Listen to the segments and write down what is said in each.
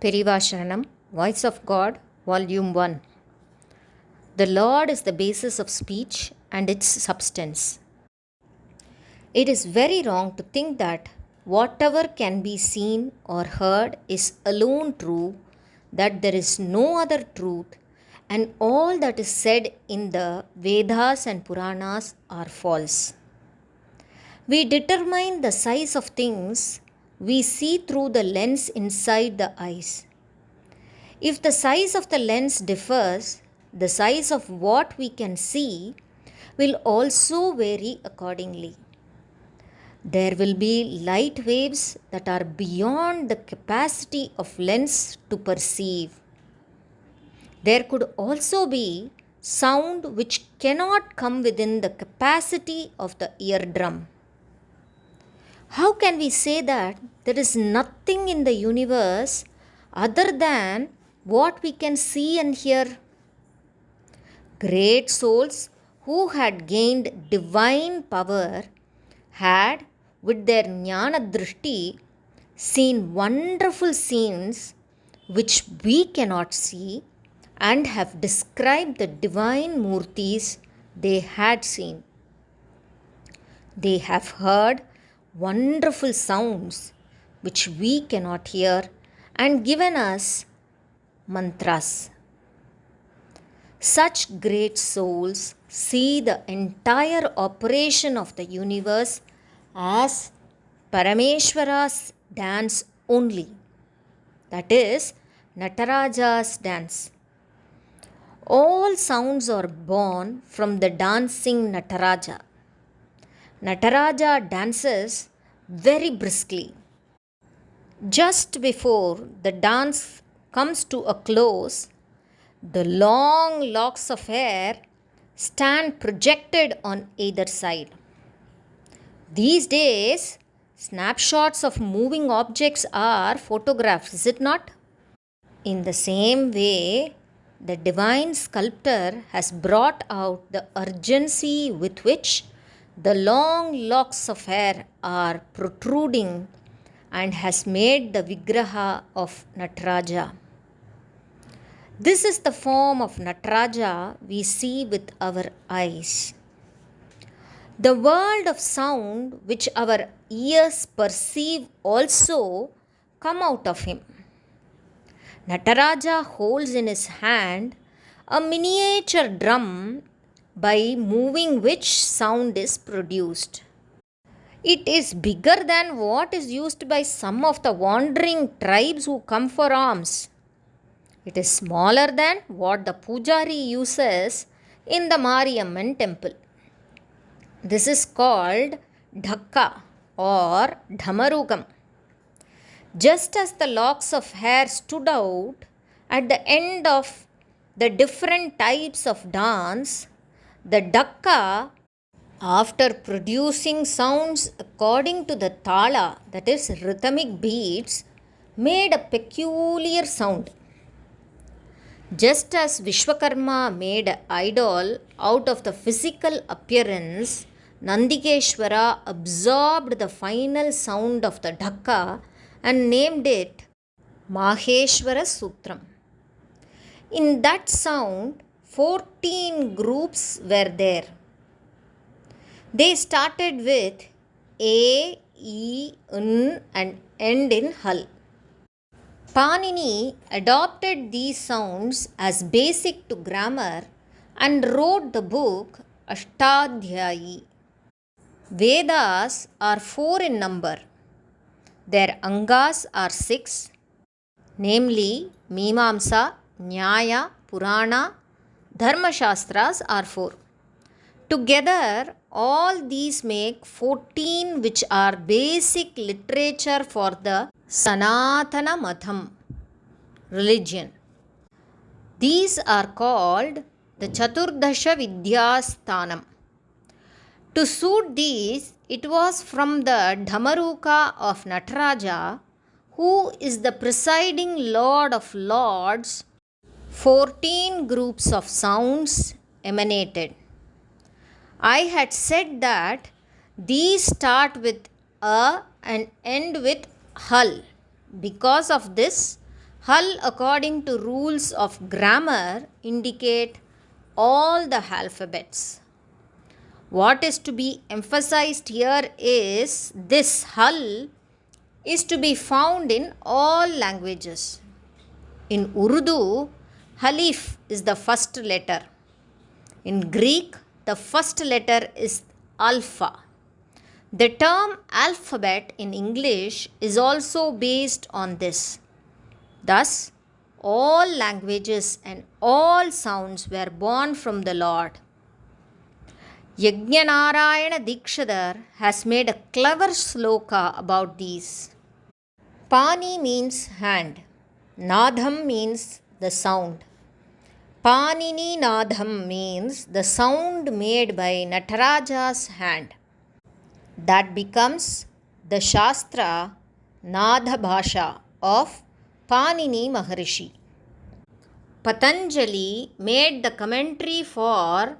Periyava Voice of God, Volume 1. The Lord is the basis of speech and its substance. It is very wrong to think that whatever can be seen or heard is alone true, that there is no other truth, and all that is said in the Vedas and Puranas are false. We determine the size of things we see through the lens inside the eyes. If the size of the lens differs, the size of what we can see will also vary accordingly. There will be light waves that are beyond the capacity of lens to perceive. There could also be sound which cannot come within the capacity of the eardrum. How can we say that there is nothing in the universe other than what we can see and hear? Great souls who had gained divine power had, with their jnana drishti, seen wonderful scenes which we cannot see and have described the divine murtis they had seen. They have heard wonderful sounds which we cannot hear and given us mantras. Such great souls see the entire operation of the universe as Parameshwara's dance only, that is, Nataraja's dance. All sounds are born from the dancing Nataraja. Nataraja dances very briskly. Just before the dance comes to a close, the long locks of hair stand projected on either side. These days, snapshots of moving objects are photographed, is it not? In the same way, the divine sculptor has brought out the urgency with which the long locks of hair are protruding and has made the Vigraha of Nataraja. This is the form of Nataraja we see with our eyes. The world of sound which our ears perceive also come out of him. Nataraja holds in his hand a miniature drum by moving which sound is produced. It is bigger than what is used by some of the wandering tribes who come for alms. It is smaller than what the pujari uses in the Mariamman temple. This is called dhakka or dhamarugam. Just as the locks of hair stood out at the end of the different types of dance, the dhakka, after producing sounds according to the tala, that is rhythmic beats, made a peculiar sound. Just as Vishwakarma made an idol out of the physical appearance, Nandikeshwara absorbed the final sound of the dhakka and named it Maheshwara Sutram. In that sound, 14 groups were there. They started with A, E, N and end in Hal. Panini adopted these sounds as basic to grammar and wrote the book Ashtadhyayi. Vedas are 4 in number. Their angas are 6, namely Mimamsa, Nyaya, Purana, Dharmashastras are 4. Together, all these make 14 which are basic literature for the Sanatana Matham religion. These are called the Chaturdasha Vidyasthanam. To suit these, it was from the Dhamaruka of Nataraja, who is the presiding Lord of Lords, 14 groups of sounds emanated. I had said that these start with A and end with Hal. Because of this, Hull, according to rules of grammar, indicate all the alphabets. What is to be emphasized here is this hull is to be found in all languages. In Urdu, Alif is the first letter. In Greek, the first letter is Alpha. The term alphabet in English is also based on this. Thus, all languages and all sounds were born from the Lord. Yajnanarayana Dikshadhar has made a clever sloka about these. Pani means hand. Nadham means the sound. Panini Nadham means the sound made by Nataraja's hand. That becomes the Shastra Nadha Bhasha of Panini Maharishi. Patanjali made the commentary for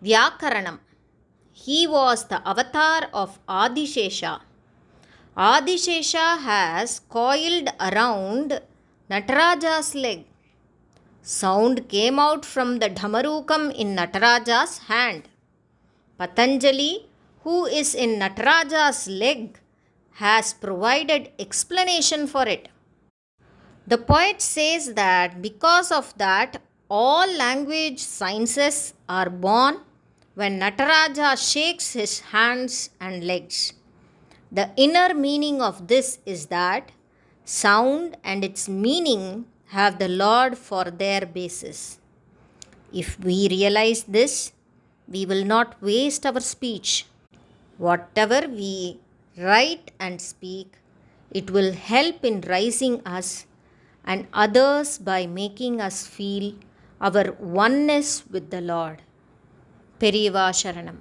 Vyakaranam. He was the avatar of Adishesha. Adishesha has coiled around Nataraja's leg. Sound came out from the Dhamarukam in Nataraja's hand. Patanjali, who is in Nataraja's leg, has provided explanation for it. The poet says that because of that, all language sciences are born when Nataraja shakes his hands and legs. The inner meaning of this is that sound and its meaning have the Lord for their basis. If we realize this, we will not waste our speech. Whatever we write and speak, it will help in raising us and others by making us feel our oneness with the Lord. Periyava Sharanam.